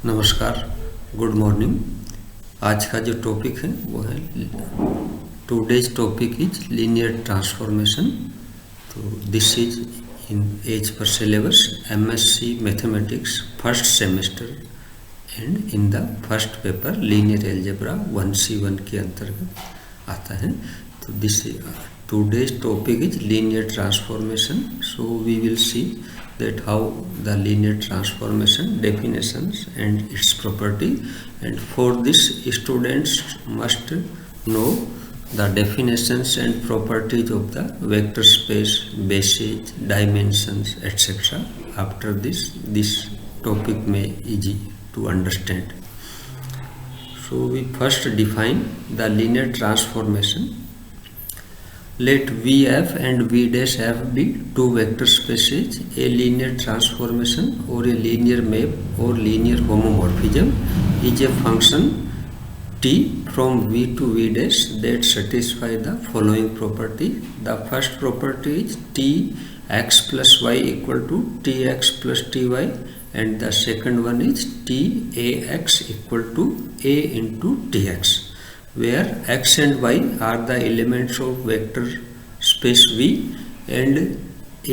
नमस्कार, good morning. आज का जो टॉपिक है वो है today's topic is linear transformation. तो this is in as per syllabus MSc mathematics first semester and in the first paper linear algebra 1C1 के अंतर्गत आता है। तो this today's topic is linear transformation. So we will see that how the linear transformation definitions and its property, and for this students must know the definitions and properties of the vector space, basis, dimensions, etc. After this topic may easy to understand. So we first define the linear transformation. Let VF and V dash F be two vector spaces. A linear transformation or a linear map or linear homomorphism is a function T from V to V dash that satisfy the following property. The first property is Tx plus y equal to Tx plus Ty, and the second one is Tax equal to A into Tx, where x and y are the elements of vector space V and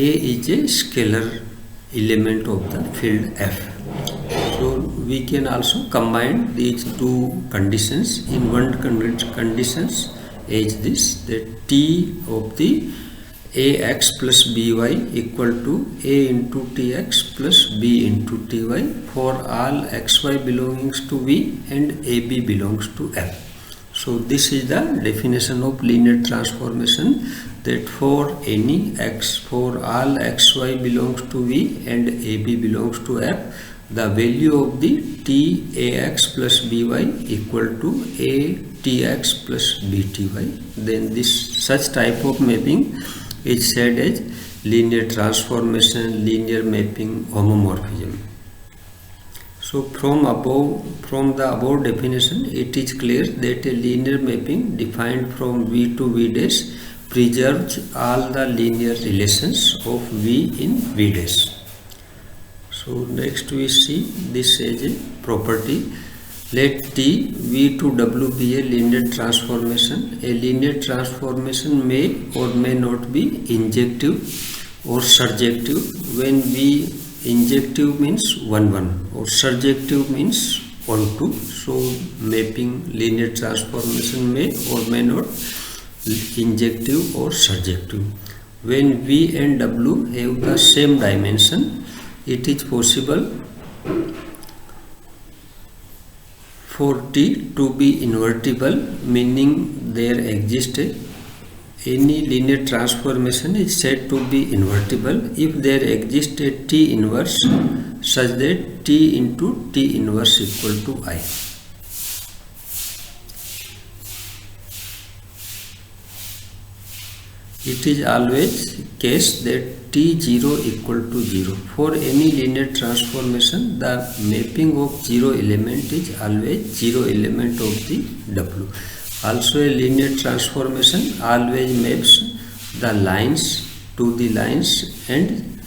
A is a scalar element of the field F. So we can also combine these two conditions in one conditions is this, that T of the Ax plus By equal to A into Tx plus B into Ty for all xy belongs to V and AB belongs to F. So this is the definition of linear transformation, that for any x, for all xy belongs to V and AB belongs to F, the value of the Tax plus By equal to A Tx plus Bty. Then this such type of mapping is said as linear transformation, linear mapping, homomorphism. So from the above definition, it is clear that a linear mapping defined from V to V dash preserves all the linear relations of V in V dash. So next we see this as a property. Let T V to W be a linear transformation. A linear transformation may or may not be injective or surjective. When V injective means 1 1 or surjective means 1 2. So mapping linear transformation may or may not injective or surjective. When V and W have the same dimension, it is possible for T to be invertible, meaning there exists any linear transformation is said to be invertible if there exists a T inverse such that T into T inverse equal to I. It is always case that T0 equal to 0. For any linear transformation, the mapping of 0 element is always 0 element of the W. Also a linear transformation always maps the lines to the lines, and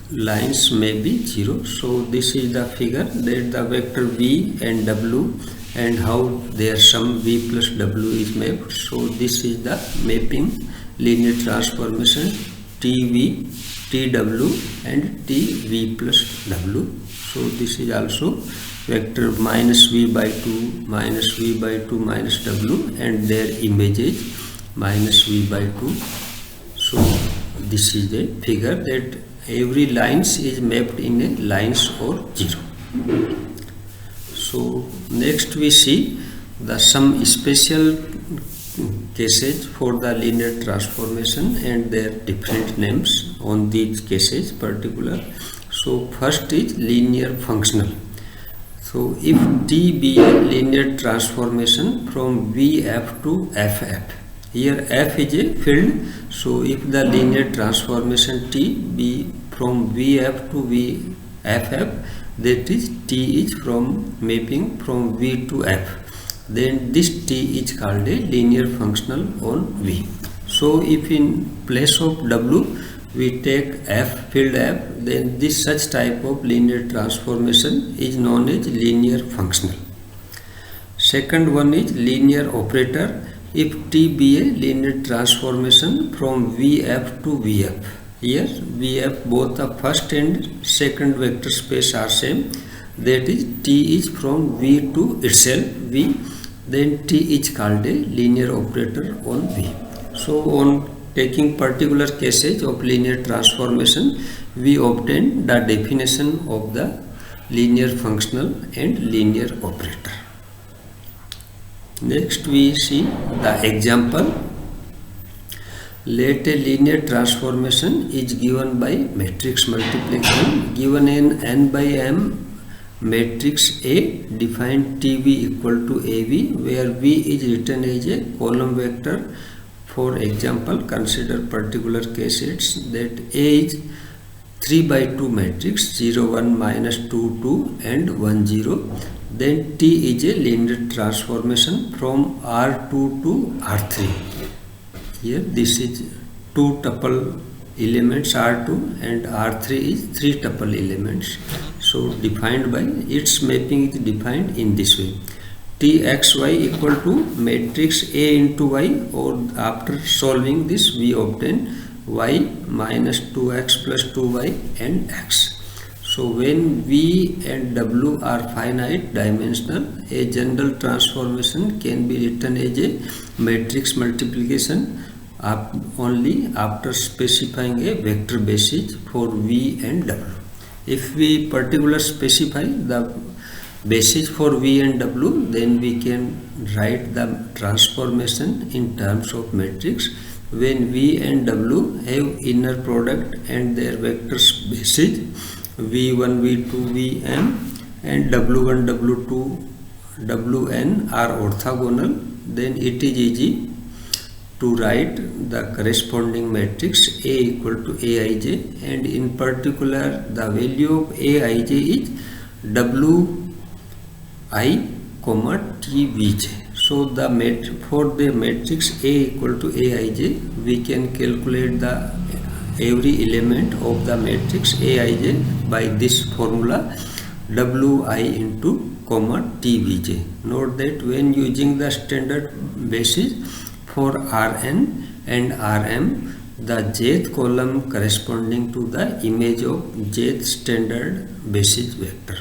lines may be 0. So this is the figure that the vector V and W and how their sum V plus W is mapped. So this is the mapping linear transformation TV, TW and TV plus W. So this is also vector minus V by 2, minus V by 2 minus W, and their images minus V by 2. So this is the figure that every lines is mapped in a lines or 0. So next we see the some special cases for the linear transformation and their different names on these cases particular. So first is linear functional. So if T be a linear transformation from VF to FF, here F is a field. So if the linear transformation T be from VF to VFF, that is T is from mapping from V to F, then this T is called a linear functional on V. So if in place of W we take f, field f, then this such type of linear transformation is known as linear functional. Second one is linear operator. If T be a linear transformation from Vf to Vf, here Vf both the first and second vector space are same, that is T is from V to itself V, then T is called a linear operator on V. So on taking particular cases of linear transformation, we obtain the definition of the linear functional and linear operator. Next we see the example. Let a linear transformation is given by matrix multiplication. Given n by m matrix A, define TV equal to AV, where V is written as a column vector. For example, consider particular cases that A is 3 by 2 matrix 0 1 minus 2 2 and 1 0. Then T is a linear transformation from R2 to R3. Here this is 2 tuple elements R2 and R3 is 3 tuple elements. So defined by its mapping is defined in this way. Txy equal to matrix A into y, or after solving this we obtain y minus 2x plus 2y and x. So when V and W are finite dimensional, a general transformation can be written as a matrix multiplication only after specifying a vector basis for V and W. If we particular specify the basis for V and W, then we can write the transformation in terms of matrix when V and W have inner product and their vectors basis V1, V2, Vm and W1, W2, Wn are orthogonal, then it is easy to write the corresponding matrix A equal to Aij, and in particular the value of Aij is Wi, Tvj. So for the matrix A equal to Aij, we can calculate the every element of the matrix Aij by this formula Wi into Tvj. Note that when using the standard basis for Rn and Rm, the jth column corresponding to the image of jth standard basis vector.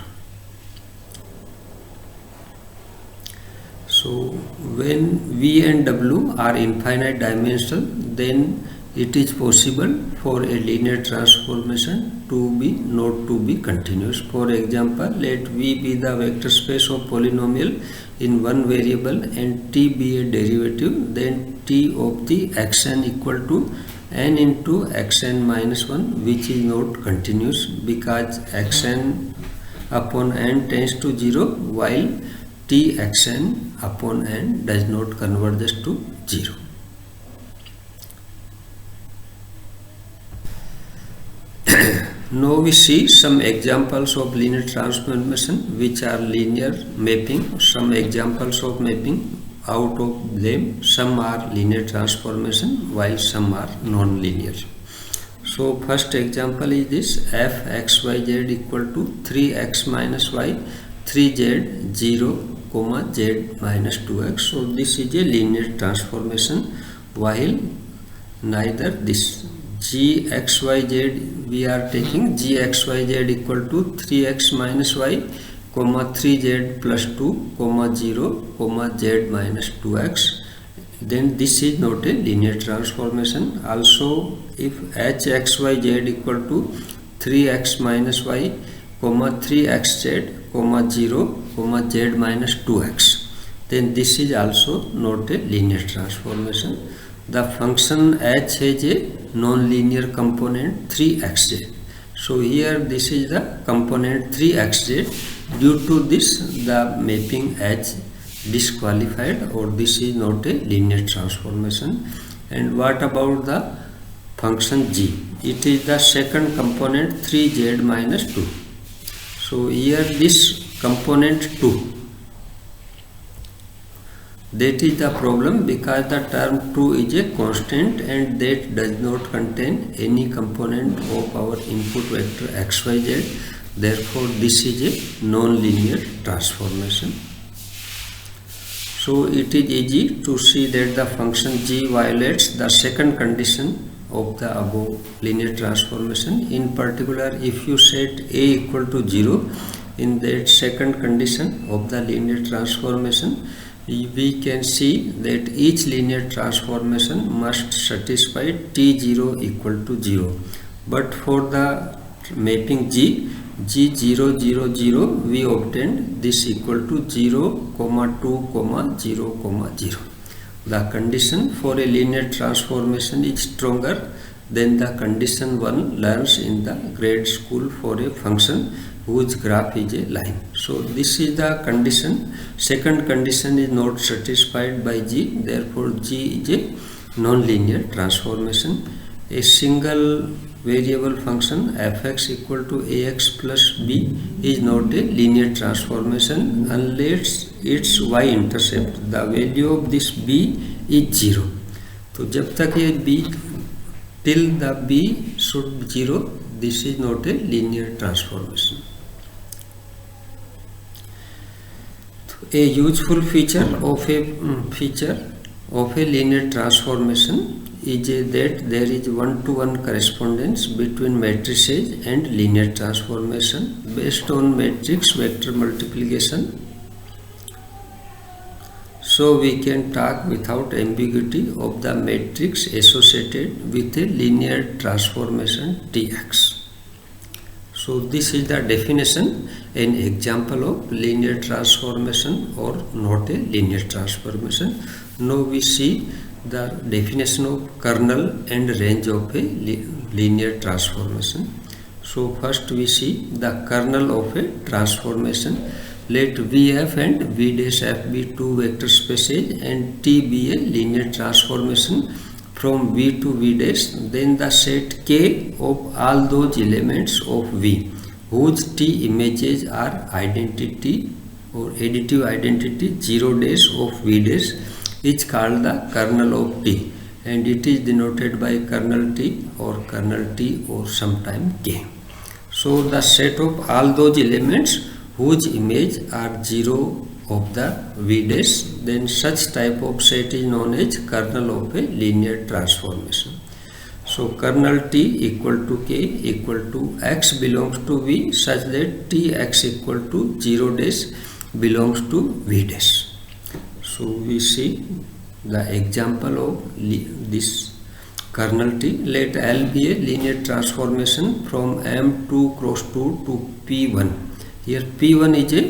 So when V and W are infinite dimensional, then it is possible for a linear transformation to be not to be continuous. For example, let V be the vector space of polynomial in one variable and T be a derivative, then T of the xn equal to n into xn minus 1, which is not continuous because xn upon n tends to 0 while T xn upon n does not converge to 0. Now we see some examples of linear transformation which are linear mapping. Some examples of mapping, out of them some are linear transformation while some are non-linear. So first example is this: f x y z equal to 3x minus y 3z 0 comma z minus 2x. So this is a linear transformation, while neither this gxyz, we are taking gxyz equal to 3x minus y comma 3z plus 2 comma 0 comma z minus 2x, then this is not a linear transformation. Also if hxyz equal to 3x minus y comma 3xz comma 0 comma z minus 2x, then this is also not a linear transformation. The function h has a non-linear component 3xz. So here this is the component 3xz. Due to this the mapping h disqualified, or this is not a linear transformation. And what about the function g? It is the second component 3z minus 2. So here this component 2 That is the problem, because the term 2 is a constant and that does not contain any component of our input vector xyz. Therefore, this is a non-linear transformation. So it is easy to see that the function g violates the second condition of the above linear transformation. In particular, if you set a equal to 0 in that second condition of the linear transformation, we can see that each linear transformation must satisfy t0 equal to 0. But for the mapping g0 0 0, we obtained this equal to 0, 2, 0, 0. The condition for a linear transformation is stronger than the condition one learns in the grade school for a function whose graph is a line. So this is the condition. Second condition is not satisfied by g, therefore g is a non-linear transformation. A single variable function fx equal to ax plus b is not a linear transformation unless its y-intercept, the value of this b is 0. तो जब तक ये b till the b should 0, this is not a linear transformation. A useful feature of a linear transformation is that there is one-to-one correspondence between matrices and linear transformation based on matrix vector multiplication. So we can talk without ambiguity of the matrix associated with a linear transformation Tx. So this is the definition, an example of linear transformation or not a linear transformation. Now we see the definition of kernel and range of a linear transformation. So first we see the kernel of a transformation. Let Vf and V'f be two vector spaces and T be a linear transformation from V to V dash, then the set K of all those elements of V whose T images are identity or additive identity 0 dash of V dash is called the kernel of T, and it is denoted by kernel T or sometime K. So the set of all those elements whose image are 0 of the V dash, then such type of set is known as kernel of a linear transformation. So kernel T equal to K equal to X belongs to V such that Tx equal to 0 dash belongs to V dash. So we see the example of this kernel T. Let L be a linear transformation from M2 cross 2 to P1. Here P1 is a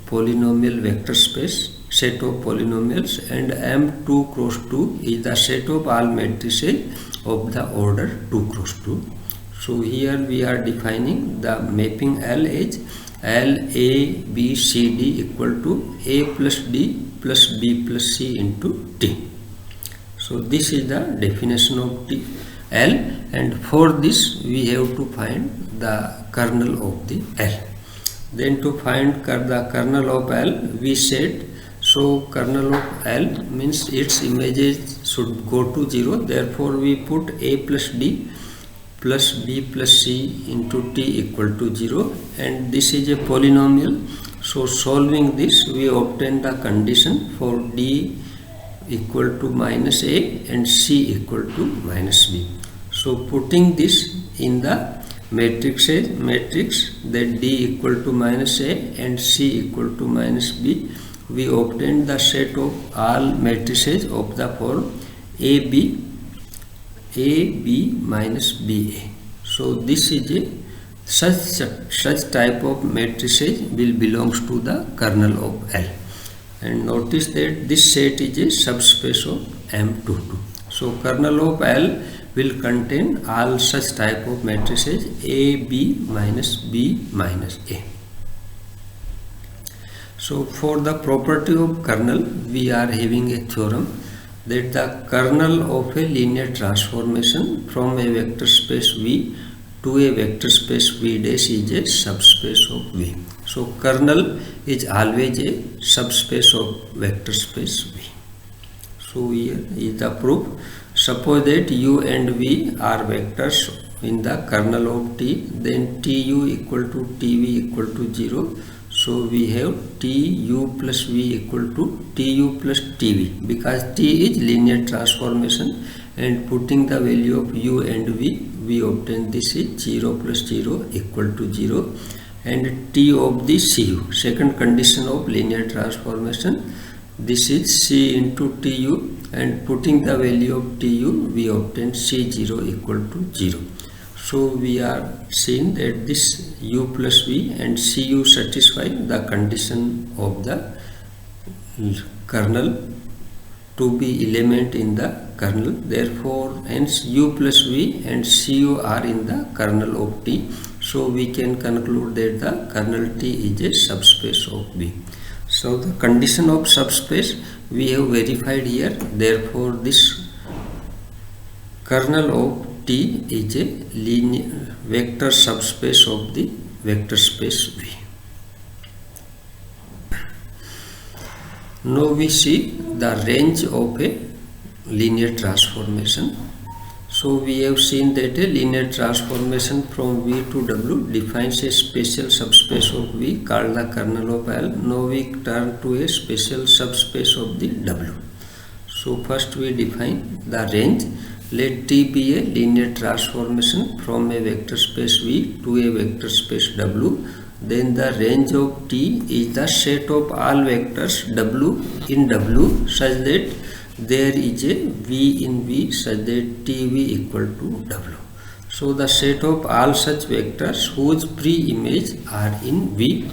polynomial vector space, set of polynomials, and M2 cross 2 is the set of all matrices of the order 2 cross 2. So here we are defining the mapping L as L A B C D equal to A plus D plus B plus C into T. So this is the definition of L, and for this we have to find the kernel of the L. Then to find the kernel of L, we said, so kernel of L means its images should go to 0, therefore we put A plus D plus B plus C into T equal to 0, and this is a polynomial. So solving this, we obtain the condition for D equal to minus A and C equal to minus B. So putting this in the matrix that D equal to minus A and C equal to minus B, we obtain the set of all matrices of the form AB minus BA. So this is a such type of matrices will belongs to the kernel of L, and notice that this set is a subspace of M22. So kernel of L will contain all such type of matrices A, B minus B minus A. So for the property of kernel, we are having a theorem that the kernel of a linear transformation from a vector space V to a vector space V dash is a subspace of V. So kernel is always a subspace of vector space V. So here is the proof. Suppose that U and V are vectors in the kernel of T, then Tu equal to Tv equal to 0. So we have Tu plus V equal to Tu plus Tv, because T is linear transformation, and putting the value of U and V, we obtain this is 0 plus 0 equal to 0, and T of the Cu, second condition of linear transformation, this is C into Tu, and putting the value of Tu, we obtain C0 equal to 0. So we are seeing that this U plus V and Cu satisfy the condition of the kernel to be element in the kernel. Therefore, hence U plus V and Cu are in the kernel of T. So we can conclude that the kernel T is a subspace of V. So the condition of subspace we have verified here. Therefore, this kernel of T is a linear vector subspace of the vector space V. Now we see the range of a linear transformation. So we have seen that a linear transformation from V to W defines a special subspace of V called the kernel of L. Now we turn to a special subspace of the W. So first we define the range. Let T be a linear transformation from a vector space V to a vector space W. Then the range of T is the set of all vectors W in W such that there is a V in V such that TV equal to W. So the set of all such vectors whose pre-image are in V,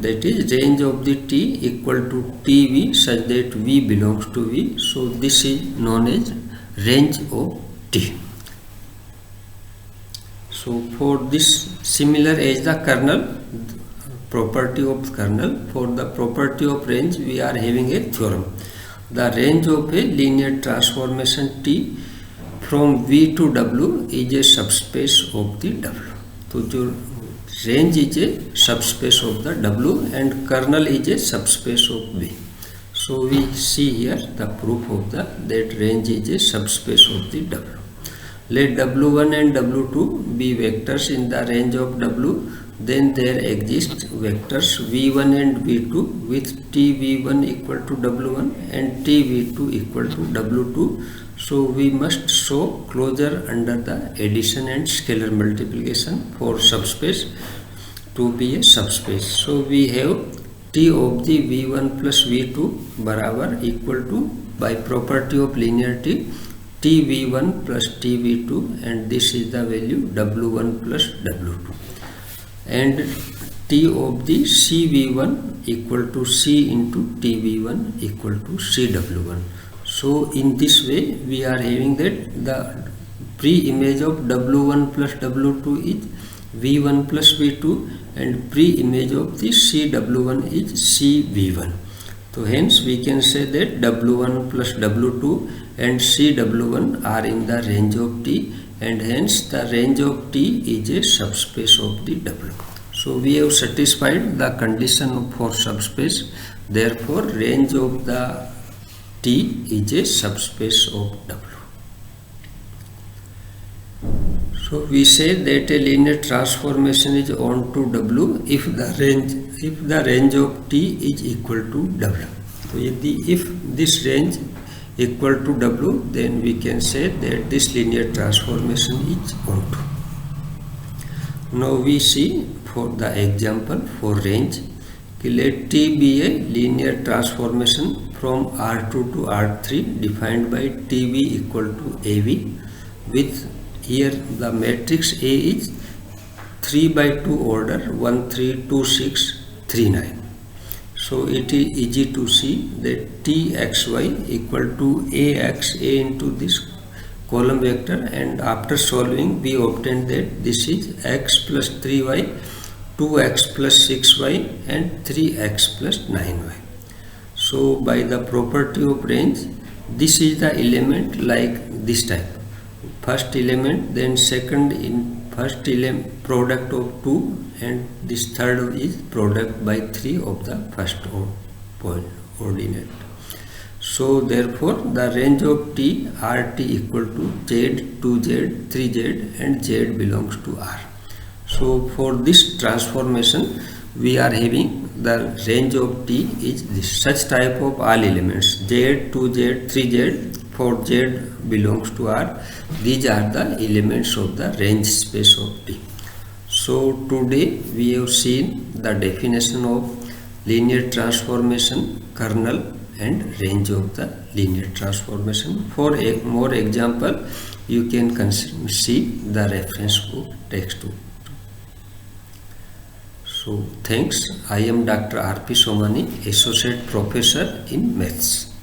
that is range of the T equal to TV such that V belongs to V. So this is known as range of T. So for this, similar as the kernel, property of kernel, for the property of range we are having a theorem. The range of a linear transformation T from V to W is a subspace of the W. So your range is a subspace of the W and kernel is a subspace of V. So we see here the proof of that range is a subspace of the W. Let W1 and W2 be vectors in the range of W. Then there exist vectors V1 and V2 with TV1 equal to W1 and TV2 equal to W2. So we must show closure under the addition and scalar multiplication for subspace to be a subspace. So we have T of the V1 plus V2 barabar equal to, by property of linearity, TV1 plus TV2, and this is the value W1 plus W2. And T of the CV1 equal to C into TV1 equal to CW1. So in this way we are having that the pre-image of W1 plus W2 is V1 plus V2 and pre-image of the CW1 is CV1. So hence we can say that W1 plus W2 and CW1 are in the range of T, and hence the range of T is a subspace of the W. So we have satisfied the condition for subspace. Therefore range of the T is a subspace of W. So we say that a linear transformation is on to W if the range of T is equal to W. So if this range equal to W, then we can say that this linear transformation is onto. Now we see for the example for range, let T be a linear transformation from R2 to R3 defined by TV equal to AV, with here the matrix A is 3 by 2 order 1 3 2 6 3 9. So it is easy to see that Txy equal to Ax, A into this column vector, and after solving we obtain that this is x plus 3y, 2x plus 6y and 3x plus 9y. So by the property of range, this is the element like this type. First element, then second in first product of 2 and this third is product by 3 of the first ordinate. So therefore the range of T, RT equal to Z, 2Z, 3Z and Z belongs to R. So for this transformation we are having the range of T is this such type of all elements Z, 2Z, 3Z, 4Z belongs to R. These are the elements of the range space of T. So today we have seen the definition of linear transformation, kernel and range of the linear transformation. For a more example, you can see the reference book textbook. So thanks. I am Dr. R.P. Somani, Associate Professor in Maths.